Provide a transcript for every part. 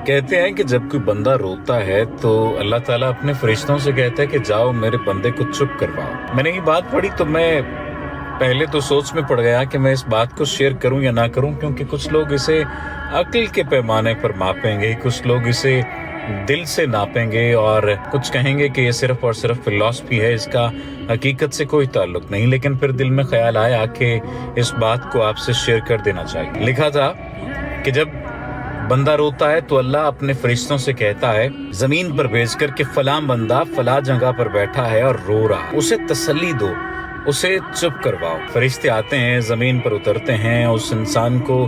कहते हैं कि जब कोई बंदा रोता है तो अल्लाह ताला अपने फरिश्तों से कहता है कि जाओ मेरे बंदे को चुप करवाओ। मैंने ये बात पढ़ी तो मैं पहले तो सोच में पड़ गया कि मैं इस बात को शेयर करूं या ना करूं, क्योंकि कुछ लोग इसे अक्ल के पैमाने पर मापेंगे, कुछ लोग इसे दिल से नापेंगे और कुछ कहेंगे कि ये सिर्फ और सिर्फ फिलॉसफी है, इसका हकीकत से कोई ताल्लुक नहीं। लेकिन फिर दिल में ख्याल आया कि इस बात को आपसे शेयर कर देना चाहिए। लिखा था कि जब बंदा रोता है तो अल्लाह अपने फरिश्तों से कहता है जमीन पर भेजकर कि फलां बंदा फलां जगह पर बैठा है और रो रहा, उसे तसल्ली दो, उसे चुप करवाओ। फरिश्ते आते हैं, जमीन पर उतरते हैं, उस इंसान को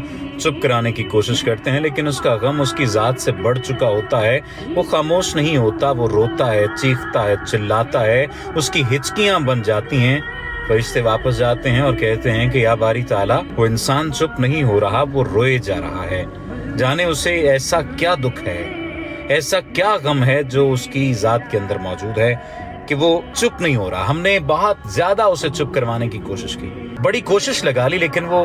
चुप कराने की कोशिश करते हैं, लेकिन उसका गम उसकी जात से बढ़ चुका होता है। वो खामोश नहीं होता, वो रोता है, चीखता है, चिल्लाता है, उसकी हिचकियां बन जाती हैं। फरिश्ते वापस जाते हैं और कहते हैं कि या बारी ताला, वो इंसान चुप नहीं हो रहा, वो रोए जा रहा है। जाने उसे ऐसा क्या दुख है, ऐसा क्या गम है जो उसकी जात के अंदर मौजूद है कि वो चुप नहीं हो रहा। हमने बहुत ज्यादा उसे चुप करवाने की कोशिश की, बड़ी कोशिश लगा ली, लेकिन वो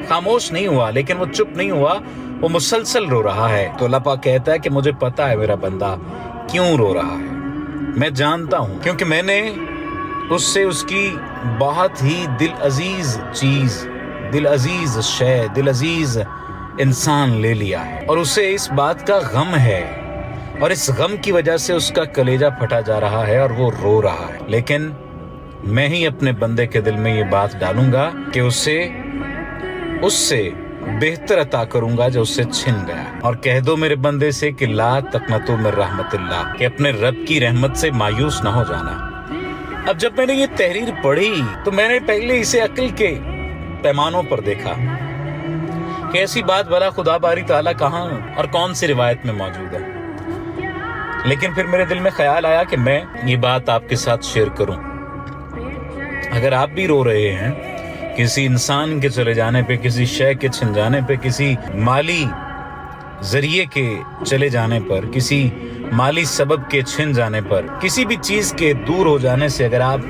खामोश नहीं हुआ, लेकिन वो चुप नहीं हुआ, वो मुसलसल रो रहा है। तो अल्लाह पाक कहता है कि मुझे पता है मेरा बंदा क्यों रो रहा है, मैं जानता हूं, क्योंकि मैंने उससे उसकी बहुत ही दिल अजीज चीज, दिल अजीज शय, दिल अजीज इंसान ले लिया है और उसे इस बात का गम है और इस गम की वजह से उसका कलेजा फटा जा रहा है और वो रो रहा है। लेकिन मैं ही अपने बंदे के दिल में ये बात डालूंगा कि उससे बेहतर अता करूंगा जो उससे छिन गया। और कह दो मेरे बंदे से कि ला तकनतु मिन रहमतिल्लाह, कि अपने रब की रहमत से मायूस ना हो जाना। अब जब मैंने ये तहरीर पढ़ी तो मैंने पहले इसे अक्ल के पैमानों पर देखा कि ऐसी बात भला खुदा बारी ताला कहाँ और कौन सी रिवायत में मौजूद है। लेकिन फिर मेरे दिल में ख्याल आया कि मैं ये बात आपके साथ शेयर करूं। अगर आप भी रो रहे हैं किसी इंसान के चले जाने पे, किसी शय के छिन जाने पे, किसी माली जरिए के चले जाने पर, किसी माली सबब के छिन जाने पर, किसी भी चीज के दूर हो जाने से अगर आप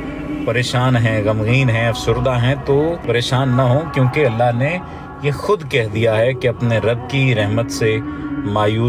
परेशान हैं, गमगीन हैं, अफसुर्दा हैं, तो परेशान ना हो, क्योंकि अल्लाह ने ये खुद कह दिया है कि अपने रब की रहमत से मायूस